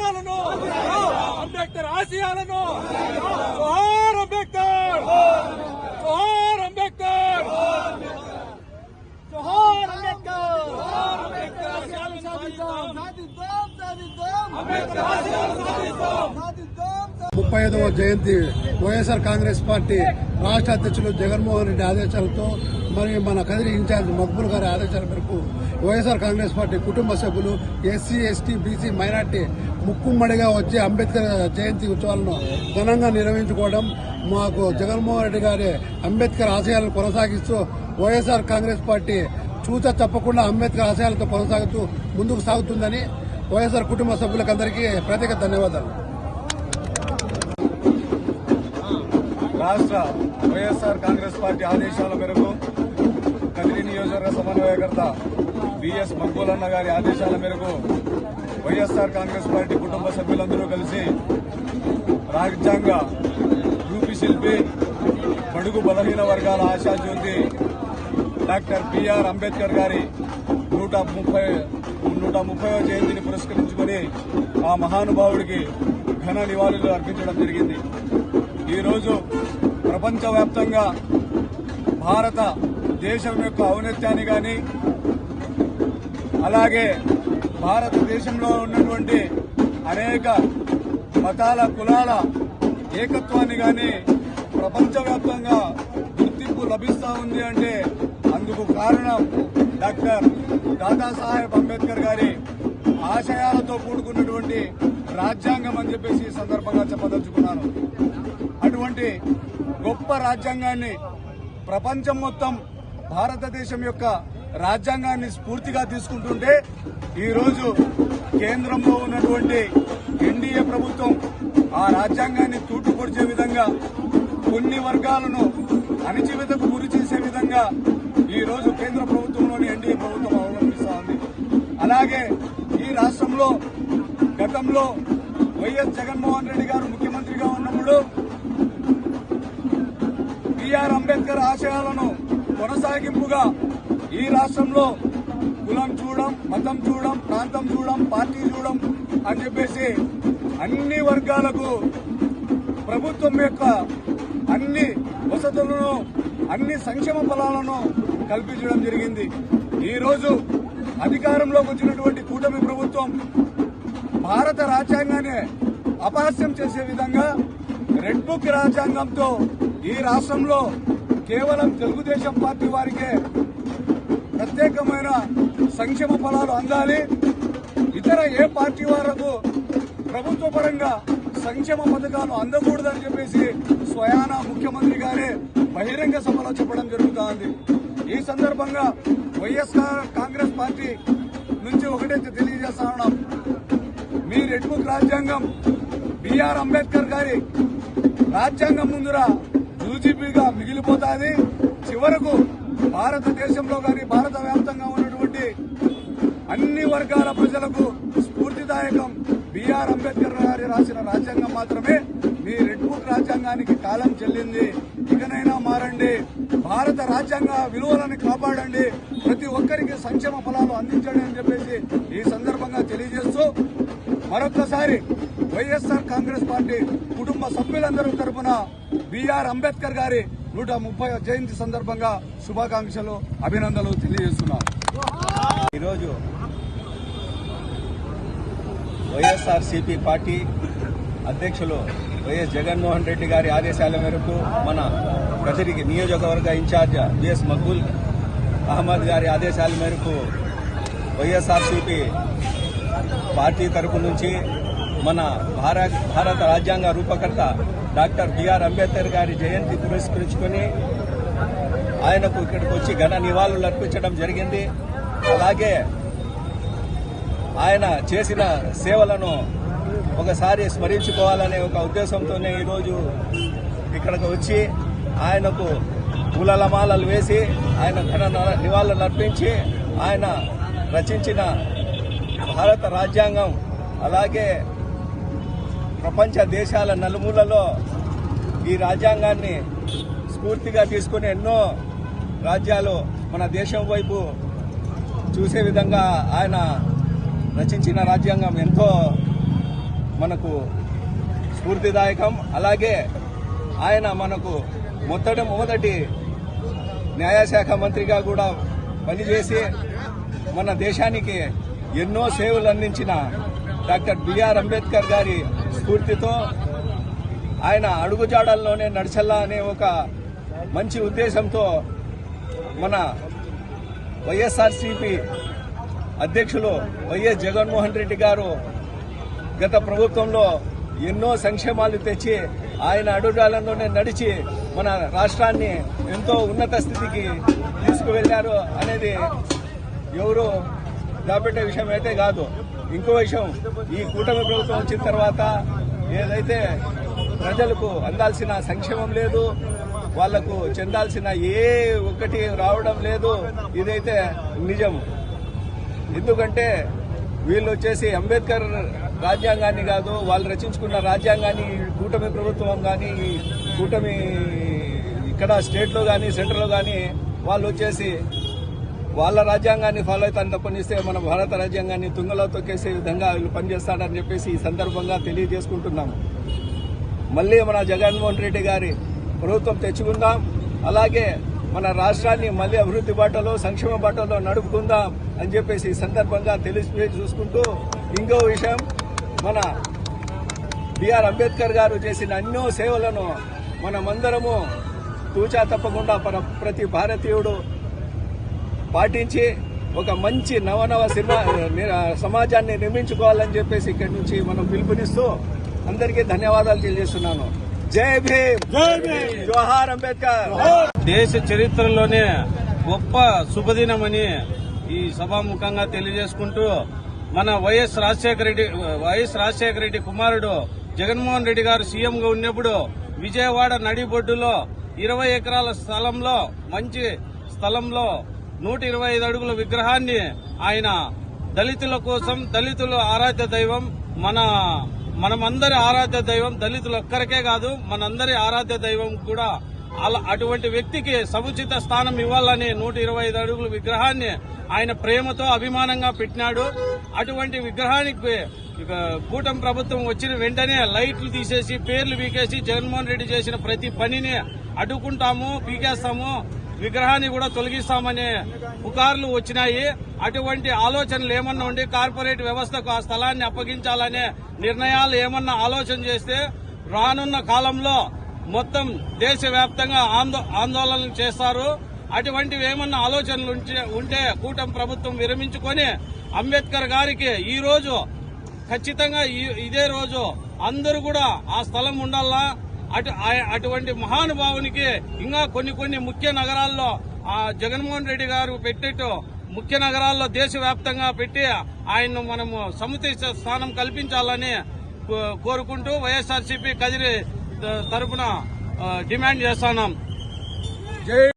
ఆశయాలను అంబేద్కర్ ఆశయాలను జోహార్ అంబేద్కర్ జోహార్ అంబేద్కర్ జోహార్ అంబేద్కర్ ఆశయాలను సాధిద్దాం అంబేద్కర్ ఆశయాలను సాధిద్దాం 35వ జయంతి వైఎస్ఆర్ కాంగ్రెస్ పార్టీ రాష్ట్ర అధ్యక్షులు జగన్మోహన్ రెడ్డి ఆదేశాలతో మరియు మన కదిరి ఇన్ఛార్జ్ మక్బూల్ గారి ఆదేశాల మేరకు వైఎస్ఆర్ కాంగ్రెస్ పార్టీ కుటుంబ సభ్యులు ఎస్సీ ఎస్టీ బీసీ మైనార్టీ ముక్కుమ్మడిగా వచ్చి అంబేద్కర్ జయంతి ఉత్సవాలను ఘనంగా నిర్వహించుకోవడం మాకు జగన్మోహన్ రెడ్డి గారి అంబేద్కర్ ఆశయాలను కొనసాగిస్తూ వైఎస్ఆర్ కాంగ్రెస్ పార్టీ చూత తప్పకుండా అంబేద్కర్ ఆశయాలతో కొనసాగుతూ ముందుకు సాగుతుందని వైఎస్ఆర్ కుటుంబ సభ్యులకందరికీ ప్రత్యేక ధన్యవాదాలు. రాష్ట్ర వైఎస్ఆర్ కాంగ్రెస్ పార్టీ ఆదేశాల మేరకు కదిరి నియోజకవర్గ సమన్వయకర్త బిఎస్ మక్బూలన్న గారి ఆదేశాల మేరకు వైఎస్ఆర్ కాంగ్రెస్ పార్టీ కుటుంబ సభ్యులందరూ కలిసి రాజ్యాంగ రూపశిల్పి బడుగు బలహీన వర్గాల ఆశాజ్యోతి డాక్టర్ బిఆర్ అంబేద్కర్ గారి 130వ జయంతిని పురస్కరించుకొని ఆ మహానుభావుడికి ఘన నివాళులు అర్పించడం జరిగింది. ఈరోజు ప్రపంచవ్యాప్తంగా భారతదేశం యొక్క ఔన్నత్యాన్ని కానీ అలాగే భారతదేశంలో ఉన్నటువంటి అనేక మతాల కులాల ఏకత్వాన్ని కానీ ప్రపంచవ్యాప్తంగా గుర్తింపు లభిస్తూ ఉంది అంటే అందుకు కారణం డాక్టర్ దాదాసాహెబ్ అంబేద్కర్ గారి ఆశయాలతో కూడుకున్నటువంటి రాజ్యాంగం అని చెప్పేసి ఈ సందర్భంగా చెప్పదలుచుకున్నాను. అటువంటి గొప్ప రాజ్యాంగాన్ని ప్రపంచం మొత్తం భారతదేశం యొక్క రాజ్యాంగాన్ని స్ఫూర్తిగా తీసుకుంటుంటే ఈరోజు కేంద్రంలో ఉన్నటువంటి ఎన్డీఏ ప్రభుత్వం ఆ రాజ్యాంగాన్ని తూటుపొడిచే విధంగా కొన్ని వర్గాలను అణచివేతకు గురి చేసే విధంగా ఈరోజు కేంద్ర ప్రభుత్వంలోని ఎన్డీఏ ప్రభుత్వం అవలంబిస్తూ ఉంది. అలాగే ఈ రాష్ట్రంలో గతంలో వైఎస్ జగన్మోహన్ రెడ్డి గారు ముఖ్యమంత్రిగా ఉన్నప్పుడు బిఆర్ అంబేద్కర్ ఆశయాలను కొనసాగింపుగా ఈ రాష్ట్రంలో కులం చూడం, మతం చూడం, ప్రాంతం చూడం, పార్టీ చూడం అని చెప్పేసి అన్ని వర్గాలకు ప్రభుత్వం యొక్క అన్ని వసతులను అన్ని సంక్షేమ ఫలాలను కల్పించడం జరిగింది. ఈరోజు అధికారంలోకి వచ్చినటువంటి కూటమి ప్రభుత్వం భారత రాజ్యాంగాన్ని అపహాస్యం చేసే విధంగా రెడ్ బుక్ రాజ్యాంగంతో ఈ రాష్ట్రంలో కేవలం తెలుగుదేశం పార్టీ వారికే ప్రత్యేకమైన సంక్షేమ ఫలాలు అందాలి, ఇతర ఏ పార్టీ వాళ్లకు ప్రభుత్వ పరంగా సంక్షేమ పథకాలు అందకూడదని చెప్పేసి స్వయాన ముఖ్యమంత్రి గారే బహిరంగ సభలో చెప్పడం జరుగుతోంది. ఈ సందర్భంగా వైఎస్ఆర్ కాంగ్రెస్ పార్టీ నుంచి ఒకటే తెలియజేస్తా ఉన్నాం, మీ రెడ్ బుక్ రాజ్యాంగం బిఆర్ అంబేద్కర్ గారి రాజ్యాంగం ముందర యూజీపీగా మిగిలిపోతాది. చివరకు భారతదేశంలో కానీ భారత వ్యాప్తంగా ఉన్నటువంటి అన్ని వర్గాల ప్రజలకు స్ఫూర్తిదాయకం బిఆర్ అంబేద్కర్ గారి రాసిన రాజ్యాంగం మాత్రమే. మీ రెడ్ బుక్ రాజ్యాంగానికి కాలం చెల్లింది, ఇకనైనా మారండి, భారత రాజ్యాంగ విలువలను కాపాడండి, ప్రతి ఒక్కరికి సంక్షేమ ఫలాలు అందించండి అని చెప్పేసి ఈ సందర్భంగా తెలియజేస్తూ మరొక్కసారి వైఎస్ఆర్ కాంగ్రెస్ పార్టీ కుటుంబ సభ్యులందరూ తరఫున బిఆర్ అంబేద్కర్ గారి 130వ జయంతి సందర్భంగా శుభాకాంక్షలు, అభినందనలు తెలియజేస్తున్నాం. ఈరోజు వైఎస్ఆర్సీపీ పార్టీ అధ్యక్షులు వైఎస్ జగన్మోహన్ రెడ్డి గారి ఆదేశాల మేరకు మన కదిరి నియోజకవర్గ ఇన్ఛార్జ్ బిఎస్ మక్బూల్ అహ్మద్ గారి ఆదేశాల మేరకు వైఎస్ఆర్సీపీ పార్టీ తరపు నుంచి మన భారత రాజ్యాంగ రూపకర్త డాక్టర్ బిఆర్ అంబేద్కర్ గారి జయంతి పురస్కరించుకొని ఆయనకు ఇక్కడికి వచ్చి ఘన నివాళులు అర్పించడం జరిగింది. అలాగే ఆయన చేసిన సేవలను ఒకసారి స్మరించుకోవాలనే ఒక ఉద్దేశంతోనే ఈరోజు ఇక్కడికి వచ్చి ఆయనకు పూలమాలలు వేసి ఆయన ఘన నివాళులు అర్పించి ఆయన రచించిన భారత రాజ్యాంగం అలాగే ప్రపంచ దేశాల నలుమూలలో ఈ రాజ్యాంగాన్ని స్ఫూర్తిగా తీసుకుని ఎన్నో రాజ్యాలు మన దేశం వైపు చూసే విధంగా ఆయన రచించిన రాజ్యాంగం ఎంతో మనకు స్ఫూర్తిదాయకం. అలాగే ఆయన మనకు మొదటి న్యాయశాఖ మంత్రిగా కూడా పనిచేసి మన దేశానికి ఎన్నో సేవలు అందించిన డాక్టర్ బిఆర్ అంబేద్కర్ గారి స్ఫూర్తితో ఆయన అడుగుజాడల్లోనే నడిచెల్లా అనే ఒక మంచి ఉద్దేశంతో మన వైఎస్ఆర్సీపీ అధ్యక్షులు వైఎస్ జగన్మోహన్ రెడ్డి గారు గత ప్రభుత్వంలో ఎన్నో సంక్షేమాలు తెచ్చి ఆయన అడుగుజాడల్లోనే నడిచి మన రాష్ట్రాన్ని ఎంతో ఉన్నత స్థితికి తీసుకువెళ్లారు అనేది ఎవరు దాపెట్టే విషయం అయితే కాదు. ఇంకో విషయం, ఈ కూటమి ప్రభుత్వం వచ్చిన తర్వాత ఏదైతే ప్రజలకు అందాల్సిన సంక్షేమం లేదు, వాళ్లకు చెందాల్సిన ఏ ఒక్కటి రావడం లేదు, ఇదైతే నిజం. ఎందుకంటే వీళ్ళు వచ్చేసి అంబేద్కర్ రాజ్యాంగాన్ని కాదు, వాళ్ళు రచించుకున్న రాజ్యాంగాన్ని కూటమి ప్రభుత్వం కానీ కూటమి ఇక్కడ స్టేట్లో కానీ సెంట్రల్లో కానీ వాళ్ళు వచ్చేసి వాళ్ళ రాజ్యాంగాన్ని ఫాలో అవుతాను తప్పనిస్తే మన భారత రాజ్యాంగాన్ని తుంగలో తొక్కేసే విధంగా వీళ్ళు పనిచేస్తారని చెప్పేసి ఈ సందర్భంగా తెలియజేసుకుంటున్నాము. మళ్ళీ మన జగన్మోహన్ రెడ్డి గారి ప్రభుత్వం తెచ్చుకుందాం, అలాగే మన రాష్ట్రాన్ని మళ్ళీ అభివృద్ధి బాటలో సంక్షేమ బాటలో నడుపుకుందాం అని చెప్పేసి ఈ సందర్భంగా తెలిసి చూసుకుంటూ, ఇంకో విషయం, మన బిఆర్ అంబేద్కర్ గారు చేసిన ఎన్నో సేవలను మనమందరము తూచా తప్పకుండా ప్రతి భారతీయుడు పాటించి ఒక మంచి నవనవ సమాజాన్ని నిర్మించుకోవాలని చెప్పేసి ఇక్కడి నుంచి మనం పిలుపునిస్తూ అందరికీ ధన్యవాదాలు తెలియజేస్తున్నాను. జై భీమ్, జై భీమ్, జోహార్ అంబేద్కర్. దేశ చరిత్రలోనే గొప్ప శుభదినమని ఈ సభాముఖంగా తెలియజేసుకుంటూ, మన వైఎస్ రాజశేఖర రెడ్డి కుమారుడు జగన్మోహన్ రెడ్డి గారు సీఎంగా ఉన్నప్పుడు విజయవాడ నడిబొడ్డులో 20 ఎకరాల స్థలంలో, మంచి స్థలంలో 125 అడుగుల విగ్రహాన్ని ఆయన దళితుల కోసం, దళితుల ఆరాధ్య దైవం, మనమందరి ఆరాధ్య దైవం, దళితులు ఒక్కరికే కాదు మనందరి ఆరాధ్య దైవం కూడా, అటువంటి వ్యక్తికి సముచిత స్థానం ఇవ్వాలని 125 అడుగుల విగ్రహాన్ని ఆయన ప్రేమతో అభిమానంగా పెట్టినాడు. అటువంటి విగ్రహానికి కూటమి ప్రభుత్వం వచ్చిన వెంటనే లైట్లు తీసేసి పేర్లు పీకేసి జగన్మోహన్ రెడ్డి చేసిన ప్రతి పనిని అడ్డుకుంటాము, పీకేస్తాము, విగ్రహాన్ని కూడా తొలగిస్తామనే పుకార్లు వచ్చినాయి. అటువంటి ఆలోచనలు ఏమన్నా ఉండి కార్పొరేట్ వ్యవస్థకు ఆ స్థలాన్ని అప్పగించాలనే నిర్ణయాలు ఏమన్నా ఆలోచన చేస్తే రానున్న కాలంలో మొత్తం దేశవ్యాప్తంగా ఆందోళనలు చేస్తారు. అటువంటివి ఏమన్నా ఆలోచనలు ఉంటే కూటమి ప్రభుత్వం విరమించుకొని అంబేద్కర్ గారికి ఈ రోజు ఖచ్చితంగా ఇదే రోజు అందరూ కూడా ఆ స్థలం ఉండాలా. అటువంటి మహానుభావునికి ఇంకా కొన్ని ముఖ్య నగరాల్లో జగన్మోహన్ రెడ్డి గారు పెట్టేట్టు ముఖ్య నగరాల్లో దేశవ్యాప్తంగా పెట్టి ఆయన్ను మనము సముచిత స్థానం కల్పించాలని కోరుకుంటూ వైఎస్ఆర్సీపీ కదిరి తరఫున డిమాండ్ చేస్తున్నాం.